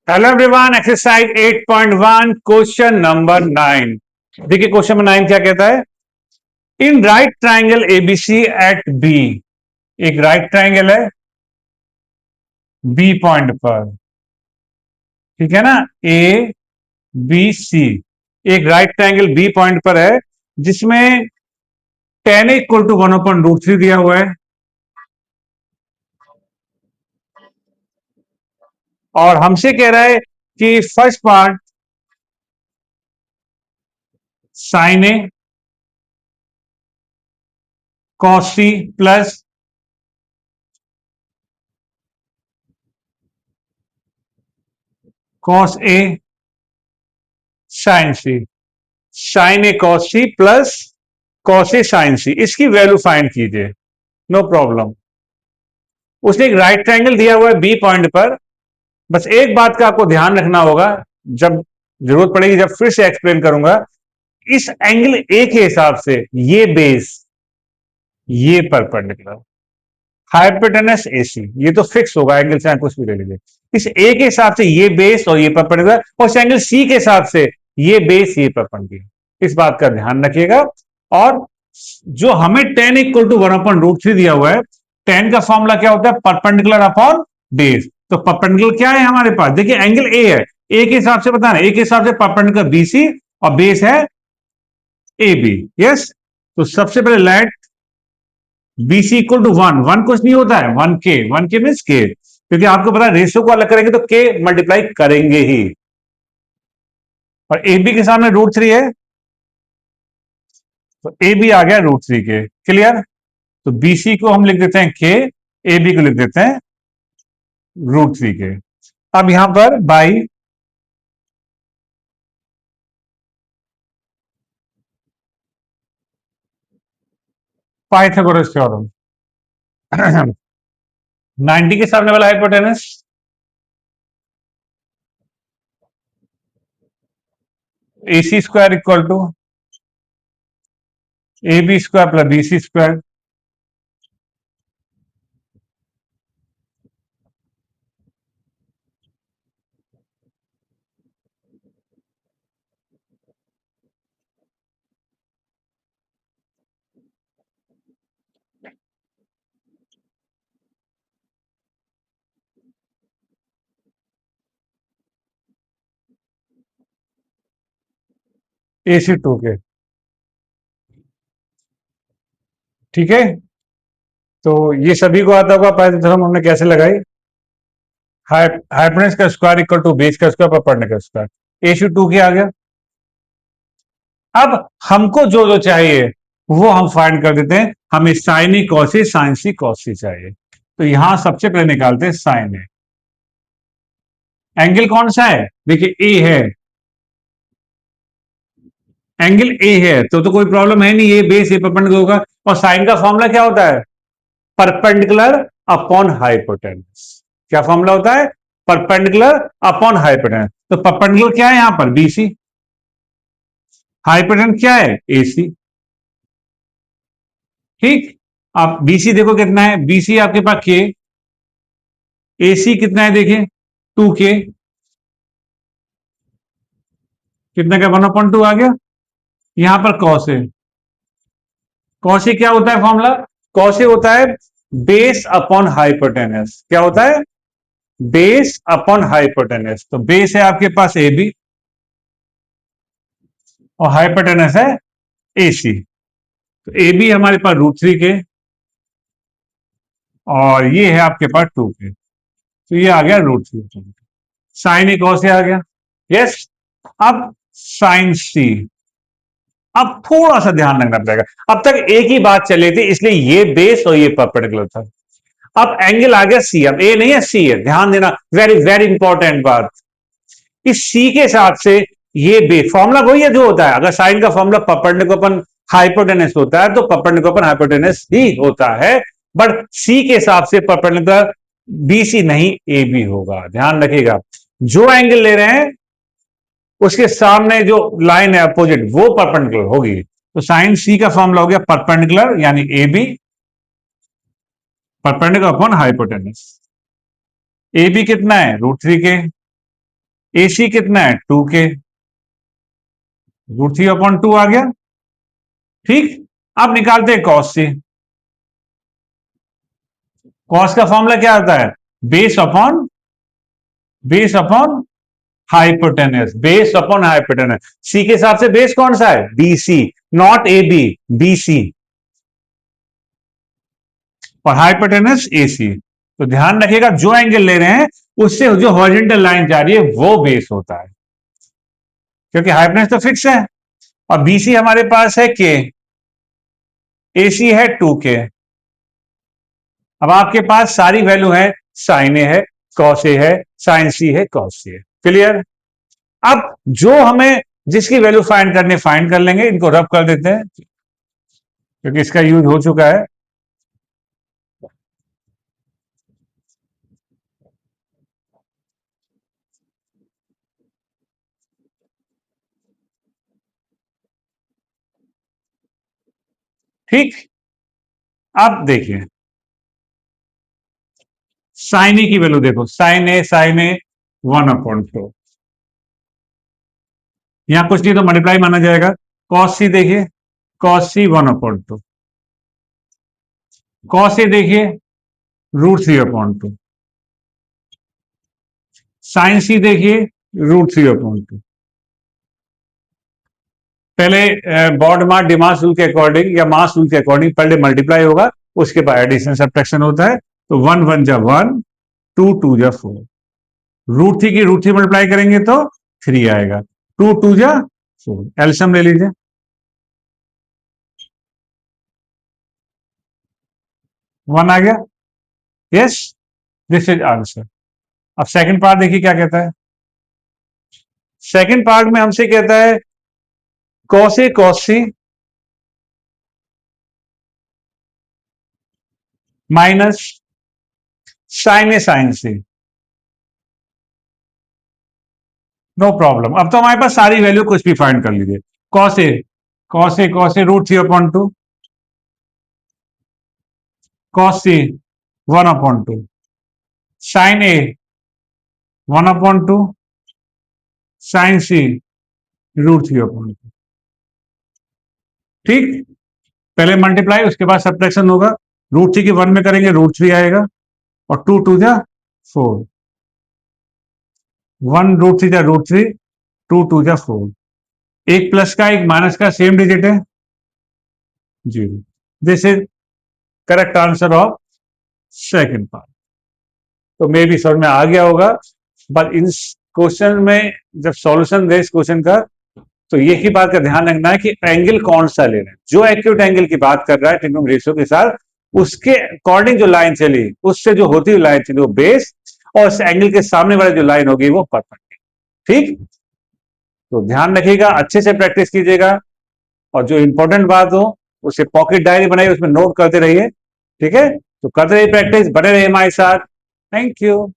Hello everyone, exercise 8.1 question number 9। देखिए question number 9 क्या कहता है। In right triangle ABC at B. एक राइट ट्राइंगल है बी पॉइंट पर, ठीक है ना। ए बी सी एक राइट ट्राइंगल बी पॉइंट पर है जिसमें tan इक्वल टू 1/√3 दिया हुआ है और हमसे कह रहा है कि first part sine A cos C plus cos A sine C, sine A cos C plus cos A sine C, इसकी वैल्यू फाइंड कीजिए। No problem. उसने एक राइट ट्रायंगल दिया हुआ है बी पॉइंट पर। बस एक बात का आपको ध्यान रखना होगा, जब जरूरत पड़ेगी जब फिर से एक्सप्लेन करूंगा। इस एंगल ए के हिसाब से ये बेस, ये परपेंडिकुलर, हाइपोटेनस एसी, ये तो फिक्स होगा, एंगल चाहे कुछ भी ले लीजिए। इस ए के हिसाब से ये बेस और ये परपेंडिकुलर, और इस एंगल सी के हिसाब से ये बेस ये परपेंडिकुलर, इस बात का ध्यान रखिएगा। और जो हमें tan इक्वल टू 1/√3 दिया हुआ है, tan का फॉर्मूला क्या होता है, परपेंडिकुलर अपॉन बेस। तो परपेंडिकुलर क्या है हमारे पास, देखिए एंगल ए है, ए के हिसाब से बताना, ए के हिसाब से परपेंडिकुलर बीसी और बेस है ए बी। यस, तो सबसे पहले let B C equal to 1 कुछ नहीं होता है, 1 के मीन्स के, क्योंकि आपको पता है रेशियो को अलग करेंगे तो के मल्टीप्लाई करेंगे ही। और ए बी के सामने √3 है तो ए बी आ गया √3 के। क्लियर। तो बी सी को हम लिख देते हैं के, ए बी को लिख देते हैं √3 के। अब यहां पर बाई पाइथागोरस थ्योरम 90 के सामने वाला hypotenuse A C square equal to A B square plus B C square. A C 2 के, ठीक है। तो ये सभी को आता होगा, पाइथागोरस थ्योरम हमने कैसे लगाई। हाइपोटेनस का स्क्वायर इक्वल टू बेस का स्क्वायर पर परपेंडिकुलर का स्क्वायर, ए सी 2 के आ गया। अब हमको जो जो चाहिए वो हम फाइंड कर देते हैं। हमें साइन ई कॉसी साइन सी कॉसी चाहिए, तो यहां सबसे पहले निकालते हैं साइन ए। एंगल कौन सा है, देखिए ए है, एंगल ए है तो कोई प्रॉब्लम है नहीं, ये बेस ये परपेंडिकुलर होगा। और साइन का फॉर्मूला क्या होता है, परपेंडिकुलर अपॉन हाइपोटेनस। क्या फॉर्मूला होता है, परपेंडिकुलर अपॉन हाइपोटेनस। तो परपेंडिकुलर क्या है यहां पर बीसी, हाइपोटेनस क्या है एसी, ठीक। आप बीसी देखो कितना है, बीसी आपके पास के, एसी कितना है देखिए 2 के, कितना का 1/2 आ गया। यहां पर कॉस है, कॉस ए क्या होता है फॉर्मूला, कॉस ए होता है बेस अपॉन हाइपोटेनस। क्या होता है, बेस अपॉन हाइपोटेनस। तो बेस है आपके पास ए बी और हाइपोटेनस है ए सी। तो ए बी हमारे पास √3 के और ये है आपके पास 2 के, तो ये आ गया √3। साइन ए कॉस ए आ गया। यस। अब साइन सी, अब थोड़ा सा ध्यान रखना पड़ेगा। अब तक एक ही बात चली थी, इसलिए ये बेस और ये परपेंडिकुलर था। अब एंगल आ गया सी, अब ए नहीं है सी है, ध्यान देना, वेरी वेरी इंपॉर्टेंट बात। इस सी के हिसाब से ये बेस, फॉर्मूला वही है जो होता है, अगर साइन का फॉर्मूला परपेंडिकुलर हाइपोटेनस होता है तो परपेंडिकुलर हाइपोटेनस ही होता है। बट सी के हिसाब से परपेंडिकुलर बी सी नहीं ए बी होगा, ध्यान रखिएगा। जो एंगल ले रहे हैं उसके सामने जो लाइन है अपोजिट वो परपेंडिकुलर होगी। तो साइन सी का फॉर्मूला हो गया परपेंडिकुलर यानी A B, perpendicular upon hypotenuse. A B कितना है √3 के, AC कितना है 2K, √3/2 आ गया। ठीक, अब निकालते हैं कॉस सी। कॉस का फॉर्मूला क्या आता है? Base upon hypotenuse, base upon hypotenuse. C के हिसाब से बेस कौन सा है? BC, नॉट AB, BC, और हाइपोटेनस AC। तो ध्यान रखिएगा, जो एंगल ले रहे हैं उससे जो हॉरिजॉन्टल लाइन जा रही है वो बेस होता है, क्योंकि हाइपोटेनस तो फिक्स है, और BC हमारे पास है K, AC है 2K। अब आपके पास सारी वैल्यू है, साइन ए है, कॉस ए है, साइन सी है, कॉस सी है। क्लियर? अब जो हमें जिसकी वैल्यू फाइंड करने फाइंड कर लेंगे, इनको रब कर देते हैं क्योंकि इसका यूज हो चुका है। ठीक, अब देखिए साइन ए की वैल्यू देखो, साइन ए 1/2, यहां कुछ नहीं तो मल्टीप्लाई माना जाएगा। कॉस सी देखिए, कॉस सी 1/2, कॉस ए देखिए √3/2, साइन सी देखिए √3/2। पहले बॉड मास डिमास रूल के अकॉर्डिंग या मास रूल के अकॉर्डिंग पहले मल्टीप्लाई होगा, उसके बाद एडिशन सब्ट्रैक्शन होता है। तो 1 1 जा 1, 2 2 जा 4, √3 की √3 मल्टीप्लाई करेंगे तो 3 आएगा, 2 2 जा 4, एल्सियम ले लीजिए, 1 आ गया। Yes, this is answer. अब सेकंड पार्ट देखिए क्या कहता है। सेकंड पार्ट में हमसे कहता है cos A cos C minus sign A sine C. No problem, अब तो हमारे पास सारी वैल्यू कुछ भी फाइंड कर लीजिए। Cos A √3/2, cos C 1/2, sign A 1/2, sign सी √3/2। ठीक, पहले मल्टीप्लाई उसके बाद सब्ट्रैक्शन होगा। √3 की 1 में करेंगे √3 आएगा, और 2 2 जा 4, 1 √3 जा √3, 2 2 जा 4, एक प्लस का एक माइनस का सेम डिजिट है, 0। This is correct answer of second part. तो मे भी समझ में आ गया होगा, बट इन क्वेश्चन में जब सॉल्यूशन दे इस क्वेश्चन का, तो यही बात का ध्यान रखना है कि एंगल कौन सा ले रहे हैं। जो एक्यूट एंगल की बात कर रहा है टेक्नोम रेशियो के साथ, उसके अकॉर्डिंग जो लाइन चली, उससे जो होती हुई लाइन चली वो बेस, और उस एंगल के सामने वाली जो लाइन होगी वो परपेंडिकुलर। ठीक, तो ध्यान रखिएगा, अच्छे से प्रैक्टिस कीजिएगा, और जो इंपॉर्टेंट बात हो उसे पॉकेट डायरी बनाइए, उसमें नोट करते रहिए। ठीक है, तो करते रहिए प्रैक्टिस, बने रहिए हमारे साथ। Thank you.